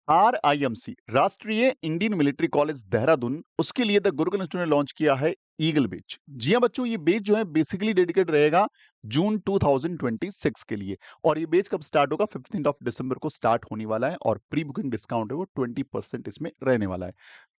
RIMC राष्ट्रीय Indian military college Dehradun उसके लिए द गुरुकुल इंस्टीट्यूट ने लॉन्च किया है ईगल बैच। जी हाँ बच्चों, ये बैच जो है बेसिकली डेडिकेट रहेगा जून 2026 के लिए। और ये बैच कब स्टार्ट होगा? 15 ऑफ दिसंबर को स्टार्ट होने वाला है और प्री बुकिंग डिस्काउंट है वो 20% इसमें रहने वाला है,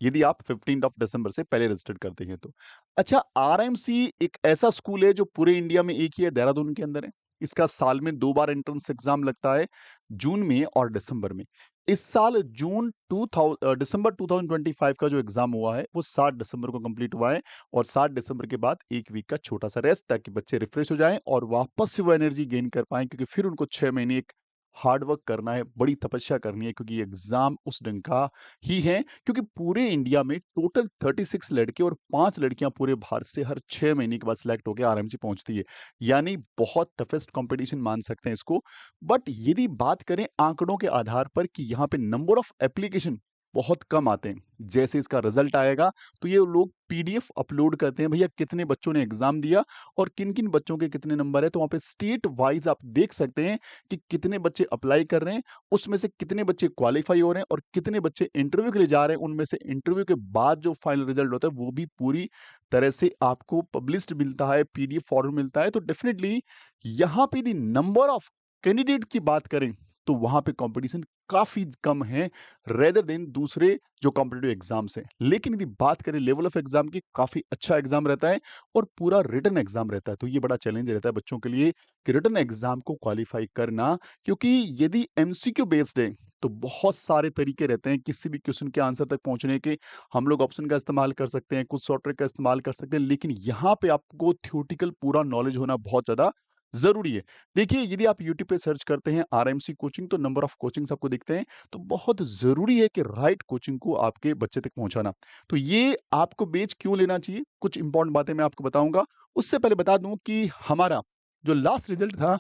यदि आप 15 ऑफ दिसंबर से पहले रजिस्टर करते हैं तो। अच्छा, आरआईएमसी एक ऐसा स्कूल है जो पूरे इंडिया में एक ही है, देहरादून के अंदर है। इसका साल में 2 बार एंट्रेंस एग्जाम लगता है, जून में और दिसंबर में। इस साल दिसंबर 2025 का जो एग्जाम हुआ है वो 7 दिसंबर को कंप्लीट हुआ है। और 7 दिसंबर के बाद एक वीक का छोटा सा रेस्ट, ताकि बच्चे रिफ्रेश हो जाएं और वापस से वो एनर्जी गेन कर पाएं, क्योंकि फिर उनको 6 महीने एक हार्ड वर्क करना है, बड़ी तपस्या करनी है, क्योंकि एग्जाम उस ढंग का ही है। क्योंकि पूरे इंडिया में टोटल 36 लड़के और 5 लड़कियां पूरे भारत से हर 6 महीने के बाद सिलेक्ट होकर आरएमजी पहुंचती है। यानी बहुत टफेस्ट कंपटीशन मान सकते हैं इसको। बट यदि बात करें आंकड़ों के आधार पर कि यहाँ पे नंबर ऑफ एप्लीकेशन बहुत कम आते हैं, जैसे इसका रिजल्ट आएगा तो ये लोग पीडीएफ अपलोड करते हैं, भैया कितने बच्चों ने एग्जाम दिया और किन किन बच्चों के कितने नंबर है। तो वहां पे स्टेट वाइज आप देख सकते हैं कि कितने बच्चे अप्लाई कर रहे हैं, उसमें से कितने बच्चे क्वालिफाई हो रहे हैं और कितने बच्चे इंटरव्यू के लिए जा रहे हैं। उनमें से इंटरव्यू के बाद जो फाइनल रिजल्ट होता है वो भी पूरी तरह से आपको पब्लिश्ड मिलता है, पीडीएफ फॉर्मेट मिलता है। तो डेफिनेटली यहाँ पे यदि नंबर ऑफ कैंडिडेट की बात करें तो वहां पे कंपटीशन काफी कम है रेदर देन दूसरे जो कॉम्पिटेटिव एग्जाम्स हैं। लेकिन यदि बात करें लेवल ऑफ एग्जाम की, काफी अच्छा एग्जाम रहता है और पूरा रिटन एग्जाम रहता है। तो ये बड़ा चैलेंज रहता है बच्चों के लिए कि रिटन एग्जाम को क्वालिफाई करना, क्योंकि यदि एमसीक्यू बेस्ड है तो बहुत सारे तरीके रहते हैं किसी भी क्वेश्चन के आंसर तक पहुंचने के। हम लोग ऑप्शन का इस्तेमाल कर सकते हैं, कुछ सॉफ्टवेयर का इस्तेमाल कर सकते हैं, लेकिन यहाँ पे आपको थ्योरेटिकल पूरा नॉलेज होना बहुत ज्यादा जरूरी है। देखिए, यदि आप यूट्यूब पे सर्च करते हैं आरएमसी कोचिंग तो नंबर ऑफ कोचिंग्स आपको दिखते हैं। तो बहुत जरूरी है कि राइट कोचिंग को आपके बच्चे तक पहुंचाना। तो ये आपको बेच क्यों लेना चाहिए, कुछ इंपॉर्टेंट बातें मैं आपको बताऊंगा। उससे पहले बता दूं कि हमारा जो लास्ट रिजल्ट था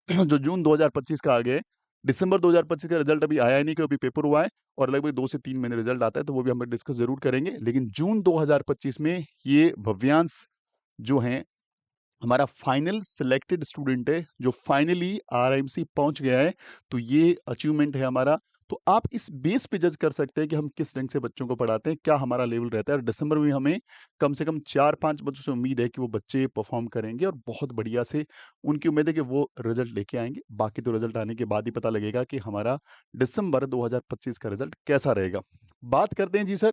जो जून 2025 का आ गया है, दिसंबर 2025 का रिजल्ट अभी आया ही नहीं, क्योंकि अभी पेपर हुआ है और लगभग 2 से 3 महीने रिजल्ट आता है, तो वो भी हम डिस्कस जरूर करेंगे। लेकिन जून 2025 में ये भव्यांश जो है हमारा फाइनल सिलेक्टेड स्टूडेंट है, जो फाइनली आरआईएमसी पहुंच गया है। तो ये अचीवमेंट है हमारा। तो आप इस बेस पे जज कर सकते हैं कि हम किस ढंग से बच्चों को पढ़ाते हैं, क्या हमारा लेवल रहता है। और दिसंबर में हमें कम से कम 4-5 बच्चों से उम्मीद है कि वो बच्चे परफॉर्म करेंगे और बहुत बढ़िया से उनकी उम्मीद है कि वो रिजल्ट लेके आएंगे। बाकी तो रिजल्ट आने के बाद ही पता लगेगा कि हमारा दिसंबर 2025 का रिजल्ट कैसा रहेगा। बात करते हैं जी सर,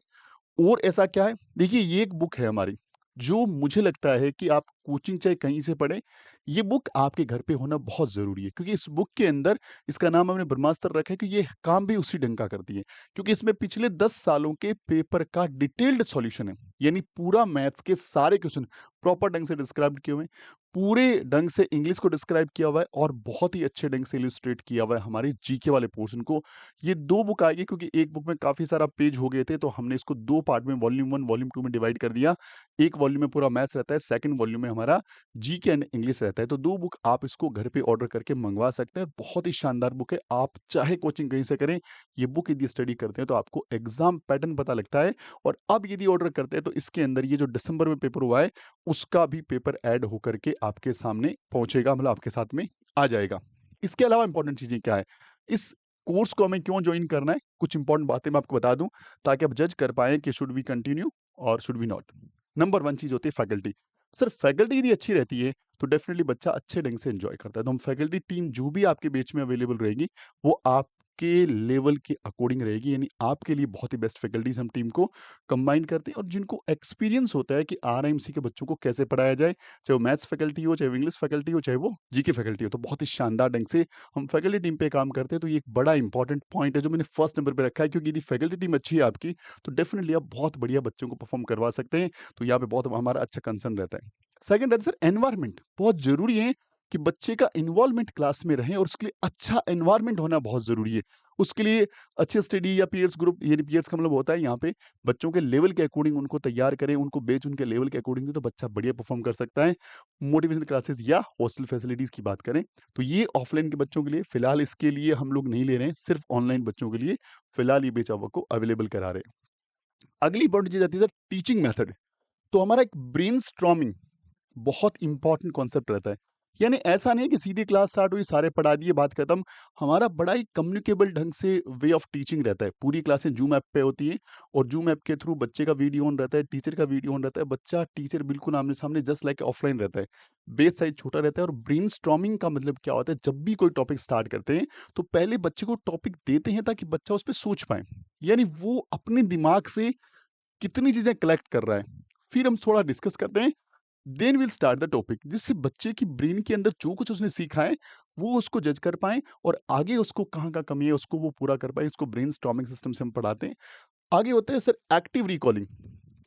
और ऐसा क्या है? देखिए, ये एक बुक है हमारी, जो मुझे लगता है कि आप कोचिंग चाहे कहीं से पढ़ें, ये बुक आपके घर पे होना बहुत ज़रूरी है। क्योंकि इस बुक के अंदर, इसका नाम हमने ब्रह्मास्त्र रखा है, कि ये काम भी उसी ढंग का करती है। क्योंकि इसमें पिछले 10 सालों के पेपर का डिटेल्ड सॉल्यूशन है। यानी पूरा मैथ्स के सारे क्वेश्चन प्रॉपर ढंग से डिस्क्राइब किए हुए हैं, पूरे ढंग से इंग्लिश को डिस्क्राइब किया हुआ है और बहुत ही अच्छे ढंग से इलस्ट्रेट किया हुआ है हमारे जीके वाले पोर्शन को। ये 2 बुक आएगी, क्योंकि एक बुक में काफ़ी सारा पेज हो गए थे, तो हमने इसको 2 पार्ट में वॉल्यूम 1, वॉल्यूम 2 में डिवाइड कर दिया। एक वॉल्यूम में पूरा मैथ्स रहता है, सेकंड वॉल्यूम में हमारा जीके एंड इंग्लिश रहता है। तो 2 बुक आप इसको घर पे ऑर्डर करके मंगवा सकते हैं। बहुत ही शानदार बुक है, आप चाहे कोचिंग कहीं से करें, ये बुक यदि स्टडी करते हैं तो आपको एग्ज़ाम पैटर्न पता लगता है। और अब यदि ऑर्डर करते हैं तो इसके अंदर ये जो दिसंबर में पेपर हुआ है, उसका भी पेपर ऐड होकर के आपके सामने पहुँचेगा, मतलब आपके साथ में आ जाएगा। इसके अलावा इंपॉर्टेंट चीज़ें क्या है? इस कोर्स को हमें क्यों जॉइन करना है? कुछ इंपॉर्टेंट बातें मैं आपको बता दूँ, ताकि आप जज कर पाएँ कि शुड वी कंटिन्यू और शुड वी नॉट। नंबर 1 चीज़ होती है फैकल्टी। सर, फैकल्टी यदि अच्छी रहती है तो डेफिनिटली बच्चा अच्छे ढंग से एंजॉय करता है। तो हम फैकल्टी टीम जो भी आपके बैच में अवेलेबल रहेगी, वो आपके लेवल के अकॉर्डिंग रहेगी। यानी आपके लिए बहुत ही बेस्ट फैकल्टीज हम टीम को कंबाइन करते हैं, और जिनको एक्सपीरियंस होता है कि आरआईएमसी के बच्चों को कैसे पढ़ाया जाए, चाहे वो मैथ्स फैकल्टी हो, चाहे वो इंग्लिश फैकल्टी हो, चाहे वो जीके फैकल्टी हो। तो बहुत ही शानदार ढंग से हम फैकल्टी टीम पे काम करते हैं। तो ये एक बड़ा इंपॉर्टेंट पॉइंट है जो मैंने फर्स्ट नंबर पे रखा है, क्योंकि यदि फैकल्टी टीम अच्छी है आपकी, तो डेफिनिटली आप बहुत बढ़िया बच्चों को परफॉर्म करवा सकते हैं। तो यहाँ पे बहुत हमारा अच्छा कंसर्न रहता है। सेकंड है सर एनवायरनमेंट, बहुत ज़रूरी है कि बच्चे का इन्वॉल्वमेंट क्लास में रहे, और उसके लिए अच्छा एनवायरनमेंट होना बहुत ज़रूरी है। उसके लिए अच्छे स्टडी या पीयर्स ग्रुप, यानी पीयर्स का मतलब होता है यहाँ पे बच्चों के लेवल के अकॉर्डिंग उनको तैयार करें, उनको बेच उनके लेवल के अकॉर्डिंग दें, तो बच्चा बढ़िया परफॉर्म कर सकता है। मोटिवेशनल क्लासेस या हॉस्टल फैसिलिटीज़ की बात करें तो ये ऑफलाइन के बच्चों के लिए फ़िलहाल इसके लिए हम लोग नहीं ले रहे हैं, सिर्फ ऑनलाइन बच्चों के लिए फ़िलहाल ये बेच आपको अवेलेबल करा रहे हैं। अगली इंपॉर्टेंट चीज़ आती है सर टीचिंग मेथड। तो हमारा एक ब्रेनस्टॉर्मिंग बहुत इंपॉर्टेंट कॉन्सेप्ट रहता है। यानी ऐसा नहीं है कि सीधी क्लास स्टार्ट हुई, सारे पढ़ा दिए, बात खत्म। हमारा बड़ा ही कम्युनिकेबल ढंग से वे ऑफ टीचिंग रहता है। पूरी क्लासें ज़ूम ऐप पे होती हैं और ज़ूम ऐप के थ्रू बच्चे का वीडियो ऑन रहता है, टीचर का वीडियो ऑन रहता है। बच्चा, टीचर बिल्कुल आमने-सामने जस्ट लाइक ऑफलाइन रहता है। बेच साइज़ छोटा रहता है और ब्रेनस्टॉर्मिंग का मतलब क्या होता है, जब भी कोई टॉपिक स्टार्ट करते हैं, तो पहले बच्चे को टॉपिक देते हैं ताकि बच्चा उस पे सोच पाए। यानी वो अपने दिमाग से कितनी चीज़ें कलेक्ट कर रहा है। फिर हम थोड़ा डिस्कस करते हैं, then will start the topic, जिससे बच्चे की ब्रेन के अंदर जो कुछ उसने सीखा है वो उसको जज कर पाए और आगे उसको कहाँ का कमी है उसको वो पूरा कर पाए। इसको ब्रेन स्टॉर्मिंग सिस्टम से हम पढ़ाते हैं। आगे होता है सर एक्टिव रिकॉलिंग।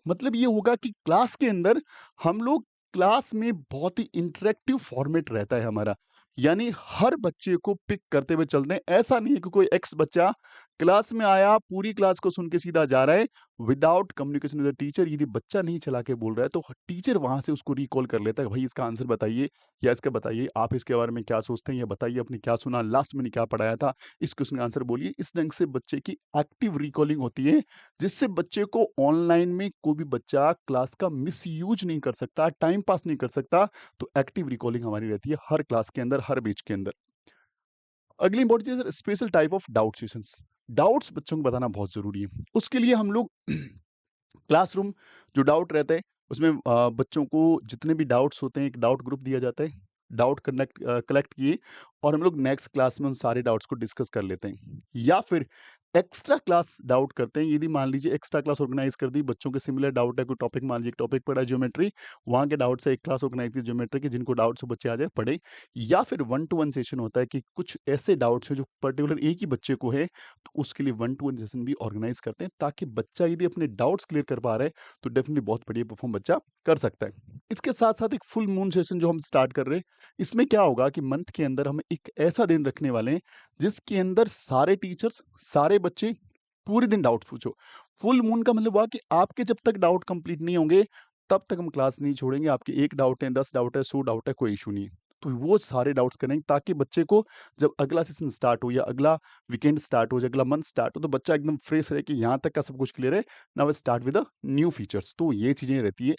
मतलब ये होगा कि क्लास के अंदर हम लोग क्लास में बहुत ही इंटरेक्टिव फॉर्मेट रहता है हमारा। यानी हर बच्चे को पिक करते हुए चलते हैं। ऐसा नहीं है कि कोई एक्स बच्चा क्लास में आया, पूरी क्लास को सुन के सीधा जा रहा है without communication with the teacher. यदि बच्चा नहीं चला के बोल रहा है तो टीचर वहां से उसको रिकॉल कर लेता है, भाई इसका आंसर बताइए या इसका बताइए, आप इसके बारे में क्या सोचते हैं, या बताइए आपने क्या सुना, लास्ट में ने क्या पढ़ाया था, इस क्वेश्चन का आंसर बोलिए। इस ढंग से बच्चे की एक्टिव रिकॉलिंग होती है, जिससे बच्चे को ऑनलाइन में कोई भी बच्चा क्लास का मिसयूज नहीं कर सकता, टाइम पास नहीं कर सकता। तो एक्टिव रिकॉलिंग हमारी रहती है हर क्लास के अंदर, हर बैच के अंदर। अगली इंपॉर्टेंट चीज है special type of doubt sessions. Doubts बच्चों को बताना बहुत जरूरी है। उसके लिए हम लोग क्लासरूम जो डाउट रहता है उसमें बच्चों को जितने भी डाउट्स होते हैं एक डाउट ग्रुप दिया जाता है। डाउट कनेक्ट कलेक्ट किए और हम लोग नेक्स्ट क्लास में उन सारे डाउट्स को डिस्कस कर लेते हैं, या फिर एक्स्ट्रा क्लास डाउट करते हैं। यदि मान लीजिए एक्स्ट्रा क्लास ऑर्गेनाइज कर दी, बच्चों के सिमिलर डाउट है, कोई टॉपिक मान लीजिए टॉपिक पढ़ा है ज्योमेट्री, वहाँ के डाउट से एक क्लास ऑर्गेनाइज की ज्योमेट्री की, जिनको डाउट्स हो बच्चे आ जाए पढ़े। या फिर वन टू वन सेशन होता है कि कुछ ऐसे डाउट्स हैं जो पर्टिकुलर एक ही बच्चे को है, तो उसके लिए वन टू वन सेशन भी ऑर्गेनाइज करते हैं, ताकि बच्चा यदि अपने डाउट्स क्लियर कर पा रहा है तो डेफिनेटली बहुत बढ़िया परफॉर्म बच्चा कर सकता है। इसके साथ साथ एक फुल मून सेशन जो हम स्टार्ट कर रहे हैं, इसमें क्या होगा कि मंथ के अंदर हम एक ऐसा दिन रखने वाले हैं जिसके अंदर सारे टीचर्स, सारे बच्चे पूरे दिन डाउट पूछो। फुल मून का मतलब हुआ कि आपके जब तक डाउट कंप्लीट नहीं होंगे तब तक हम क्लास नहीं छोड़ेंगे। आपके एक डाउट है, 10 डाउट है, 100 डाउट है, कोई इशू नहीं है। तो वो सारे डाउट्स करेंगे ताकि बच्चे को जब अगला सेशन स्टार्ट हो या अगला वीकेंड स्टार्ट हो या अगला मंथ स्टार्ट हो तो बच्चा एकदम फ्रेश रहे कि यहाँ तक का सब कुछ क्लियर है, now start with the new features. तो ये चीजें रहती है।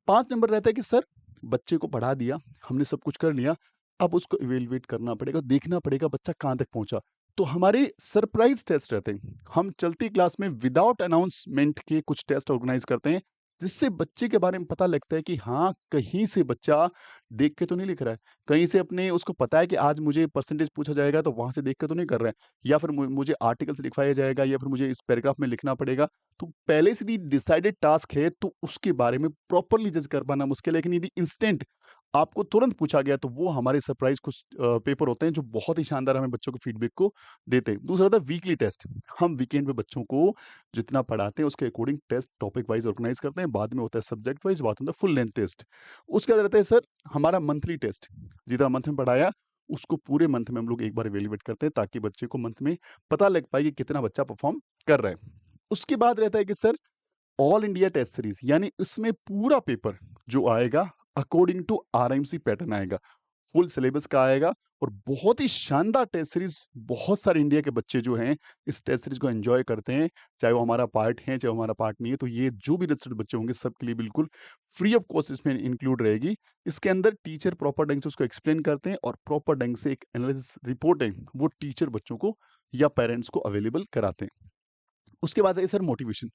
5 नंबर रहता है कि सर बच्चे को पढ़ा दिया, हमने सब कुछ कर लिया, अब उसको इवैल्यूएट करना पड़ेगा, देखना पड़ेगा बच्चा कहाँ तक पहुँचा। तो हमारे सरप्राइज़ टेस्ट रहते हैं। हम चलती क्लास में विदाउट अनाउंसमेंट के कुछ टेस्ट ऑर्गेनाइज़ करते हैं, जिससे बच्चे के बारे में पता लगता है कि हाँ, कहीं से बच्चा देख के तो नहीं लिख रहा है। कहीं से अपने उसको पता है कि आज मुझे परसेंटेज पूछा जाएगा तो वहाँ से देख के तो नहीं कर रहा है, या फिर मुझे आर्टिकल से लिखवाया जाएगा, या फिर मुझे इस पैराग्राफ में लिखना पड़ेगा। तो पहले से यदि डिसाइडेड टास्क है तो उसके बारे में प्रॉपर्ली जज कर पाना मुश्किल है। लेकिन यदि इंस्टेंट आपको तुरंत पूछा गया तो वो हमारे सरप्राइज कुछ पेपर होते हैं जो बहुत ही शानदार हमें बच्चों के फीडबैक को देते हैं। दूसरा होता है वीकली टेस्ट। हम वीकेंड में बच्चों को जितना पढ़ाते हैं उसके according test topic wise organise करते हैं। बाद में होता है सब्जेक्ट वाइज, बाद में होता है फुल लेंथ टेस्ट। उसके बाद रहता है सर हमारा मंथली टेस्ट। जितना मंथ में पढ़ाया उसको पूरे मंथ में हम लोग एक बार इवेल्युएट करते हैं, ताकि बच्चे को मंथ में पता लग पाए कि कितना बच्चा परफॉर्म कर रहा है। उसके बाद रहता है कि sir all India test series, यानी इसमें पूरा पेपर जो आएगा अकॉर्डिंग टू आरएमसी पैटर्न आएगा, फुल सिलेबस का आएगा। और बहुत ही शानदार टेस्ट सीरीज, बहुत सारे इंडिया के बच्चे जो हैं इस टेस्ट सीरीज को एंजॉय करते हैं, चाहे वो हमारा पार्ट है चाहे वो हमारा पार्ट नहीं है। तो ये जो भी रजिस्टर्ड बच्चे होंगे सबके लिए बिल्कुल फ्री ऑफ कॉस्ट इसमें इंक्लूड रहेगी। इसके अंदर टीचर प्रॉपर ढंग से उसको एक्सप्लेन करते हैं और प्रॉपर ढंग से एक एनालिसिस रिपोर्ट है वो टीचर बच्चों को या पेरेंट्स को अवेलेबल कराते हैं। उसके बाद है सर मोटिवेशन।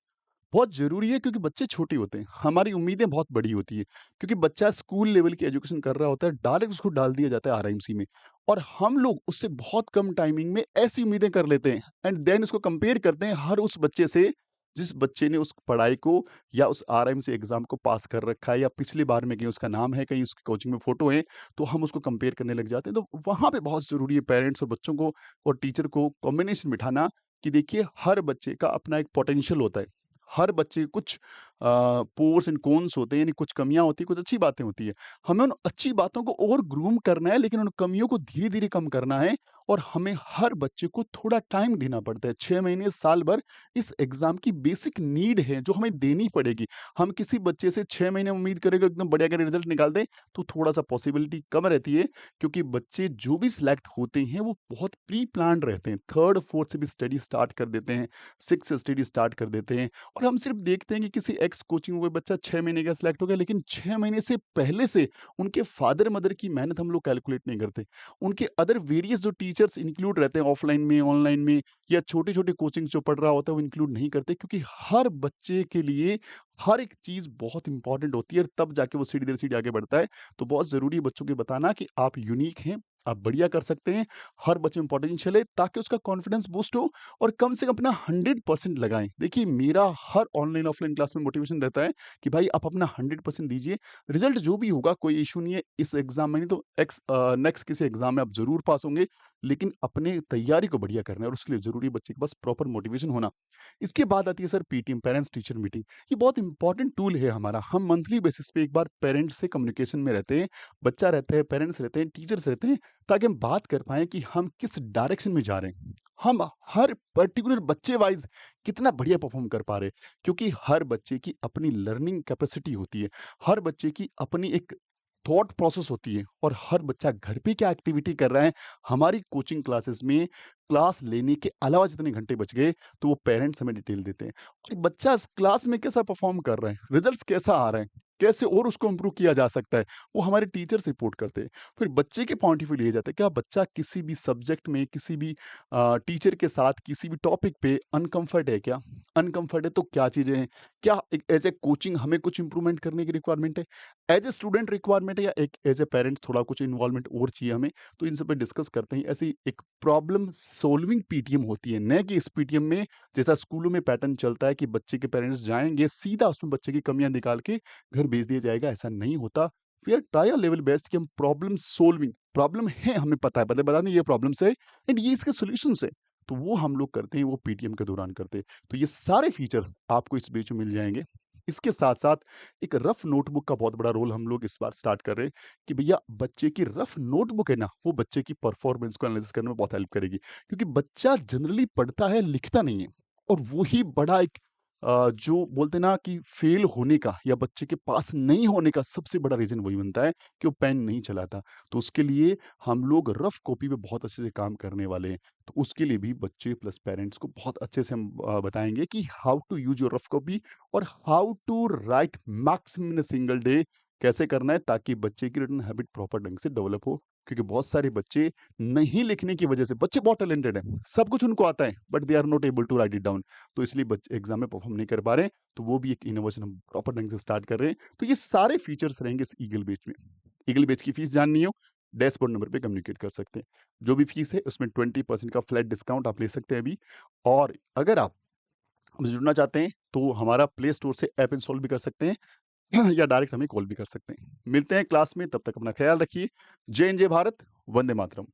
बहुत ज़रूरी है क्योंकि बच्चे छोटे होते हैं, हमारी उम्मीदें बहुत बड़ी होती है, क्योंकि बच्चा स्कूल लेवल की एजुकेशन कर रहा होता है, डायरेक्ट उसको डाल दिया जाता है आरएमसी में, और हम लोग उससे बहुत कम टाइमिंग में ऐसी उम्मीदें कर लेते हैं एंड देन उसको कंपेयर करते हैं हर उस बच्चे से जिस बच्चे ने उस पढ़ाई को या उस आरएमसी एग्जाम को पास कर रखा है, या पिछली बार में कहीं उसका नाम है, कहीं उसकी कोचिंग में फोटो है, तो हम उसको कंपेयर करने लग जाते हैं। तो वहाँ पे बहुत ज़रूरी है पेरेंट्स और बच्चों को और टीचर को कॉम्बिनेशन बिठाना कि देखिए हर बच्चे का अपना एक पोटेंशियल होता है। हर बच्चे के कुछ पोर्स एंड कॉन्स होते हैं, यानी कुछ कमियाँ होती हैं, कुछ अच्छी बातें होती हैं। हमें उन अच्छी बातों को और ग्रूम करना है, लेकिन उन कमियों को धीरे-धीरे कम करना है, और हमें हर बच्चे को थोड़ा टाइम देना पड़ता है। 6 महीने, साल भर इस एग्ज़ाम की बेसिक नीड है जो हमें देनी पड़ेगी। हम किसी बच्चे से 6 महीने उम्मीद करेंगे एकदम बढ़िया करके रिज़ल्ट निकाल दें, तो थोड़ा-सा पॉसिबिलिटी कम रहती है, क्योंकि बच्चे जो भी सिलेक्ट होते हैं वो बहुत प्री प्लान्ड रहते हैं। 3rd, 4th से भी स्टडी स्टार्ट कर देते हैं, 6th से स्टडी स्टार्ट कर देते हैं। और हम सिर्फ देखते हैं कि किसी एक्स कोचिंग वो बच्चा 6 महीने का सिलेक्ट हो गया, लेकिन 6 महीने से पहले से उनके फादर-मदर की मेहनत हम लोग कैलकुलेट नहीं करते। उनके अदर वेरियस जो टीचर्स इंक्लूड रहते हैं ऑफलाइन में, ऑनलाइन में या छोटे-छोटे कोचिंग जो पढ़ रहा होता है वो इंक्लूड नहीं करते, क्योंकि हर बच्चे के लिए हर एक चीज़ बहुत इंपॉर्टेंट होती है, तब जाके वो सीढ़ी दर सीढ़ी आगे बढ़ता है। तो बहुत ज़रूरी है बच्चों को बताना कि आप यूनिक हैं, आप बढ़िया कर सकते हैं, हर बच्चे में पोटेंशियल है, ताकि उसका कॉन्फिडेंस बूस्ट हो और कम से कम अपना 100% लगाएँ। देखिए, मेरा हर ऑनलाइन ऑफलाइन क्लास में मोटिवेशन रहता है कि भाई आप अपना 100% दीजिए, रिजल्ट जो भी होगा कोई इश्यू नहीं है, इस एग्ज़ाम में नहीं तो नेक्स्ट किसी एग्ज़ाम में आप ज़रूर पास होंगे, लेकिन अपने तैयारी को बढ़िया करना है और उसके लिए ज़रूरी है बच्चे के पास प्रॉपर मोटिवेशन होना। इसके बाद आती है sir PTM, parents teacher meeting. ये बहुत इंपॉर्टेंट टूल है हमारा। हम मंथली बेसिस पे एक बार पेरेंट्स से कम्युनिकेशन में रहते हैं, बच्चा रहता है, पेरेंट्स रहते हैं, टीचर्स रहते हैं, ताकि हम बात कर पाएँ कि हम किस डायरेक्शन में जा रहे हैं। हम हर पर्टिकुलर बच्चे वाइज़ कितना बढ़िया परफ़ॉर्म कर पा रहे हैं, क्योंकि हर बच्चे की अपनी लर्निंग कैपेसिटी होती है। हर बच्चे की अपनी एक थॉट प्रोसेस होती है और हर बच्चा घर पे क्या एक्टिविटी कर रहा है, हमारी कोचिंग क्लासेस में क्लास लेने के अलावा जितने घंटे बच गए, तो वो पेरेंट्स हमें डिटेल देते हैं। और बच्चा इस क्लास में कैसा परफ़ॉर्म कर रहा है, रिज़ल्ट्स कैसा आ रहा है, कैसे और उसको इम्प्रूव किया जा सकता है, वो हमारे टीचर्स रिपोर्ट करते हैं। फिर बच्चे के पॉइंट ऑफ व्यू लिए जाते हैं, क्या बच्चा किसी भी सब्जेक्ट में, किसी भी टीचर के साथ, किसी भी टॉपिक पे अनकम्फर्ट है क्या? अनकम्फर्ट है तो क्या चीज़ें हैं? क्या एक एज़ ए कोचिंग हमें कुछ इम्प्रूवमेंट करने की रिक्वायरमेंट है? एज़ ए स्टूडेंट रिक्वायरमेंट है या एक एज़ ए पेरेंट्स थोड़ा कुछ इन्वॉल्वमेंट और चाहिए हमें? तो इन सब पे डिस्कस करते हैं। ऐसी एक प्रॉब्लम सॉल्विंग पीटीएम होती है, न कि इस पीटीएम में जैसा स्कूलों में पैटर्न चलता है कि बच्चे के पेरेंट्स जाएँगे, सीधा उसमें बच्चे की कमियाँ निकाल के घर भेज दिया जाएगा, ऐसा नहीं होता। We are try level based कि हम प्रॉब्लम सॉल्विंग, प्रॉब्लम है हमें पता है, बता दें ये प्रॉब्लम्स है एंड ये इसके सॉल्यूशंस है। तो वो हम लोग करते हैं, वो पीटीएम के दौरान करते हैं। तो ये सारे फीचर्स आपको इस बैच में मिल जाएँगे। इसके साथ-साथ एक रफ नोटबुक का बहुत बड़ा रोल हम लोग इस बार स्टार्ट कर रहे हैं कि भैया बच्चे की रफ नोटबुक है ना, वो बच्चे की परफॉर्मेंस को एनालिसिस करने में बहुत हेल्प करेगी। क्योंकि बच्चा जनरली पढ़ता है, लिखता नहीं है और वही बड़ा एक जो बोलते हैं ना कि फेल होने का या बच्चे के पास नहीं होने का सबसे बड़ा रीज़न वही बनता है कि वो पेन नहीं चलाता। तो उसके लिए हम लोग रफ कॉपी पे बहुत अच्छे से काम करने वाले हैं। तो उसके लिए भी बच्चे प्लस पेरेंट्स को बहुत अच्छे से हम बताएँगे कि how to use your rough copy और how to write maximum in a single day, कैसे करना है ताकि बच्चे की रिटन हैबिट प्रॉपर ढंग से डेवलप हो। क्योंकि बहुत सारे बच्चे नहीं लिखने की वजह से, बच्चे बहुत टैलेंटेड हैं, सब कुछ उनको आता है but they are not able to write it down. तो इसलिए बच्चे एग्जाम में परफॉर्म नहीं कर पा रहे हैं, तो वो भी एक इनोवेशन हम प्रॉपर ढंग से स्टार्ट कर रहे हैं। तो ये सारे फीचर्स रहेंगे इस ईगल बेच में। ईगल बेच की फीस जाननी हो, डैशबोर्ड नंबर पे कम्युनिकेट कर सकते हैं। जो भी फीस है उसमें 20% का फ्लैट डिस्काउंट आप ले सकते हैं अभी। और अगर आप हमसे जुड़ना चाहते हैं तो हमारा प्ले स्टोर से ऐप इंस्टॉल भी कर सकते हैं या डायरेक्ट हमें कॉल भी कर सकते हैं। मिलते हैं क्लास में, तब तक अपना ख्याल रखिए। जय हिंद, जय भारत, वंदे मातरम।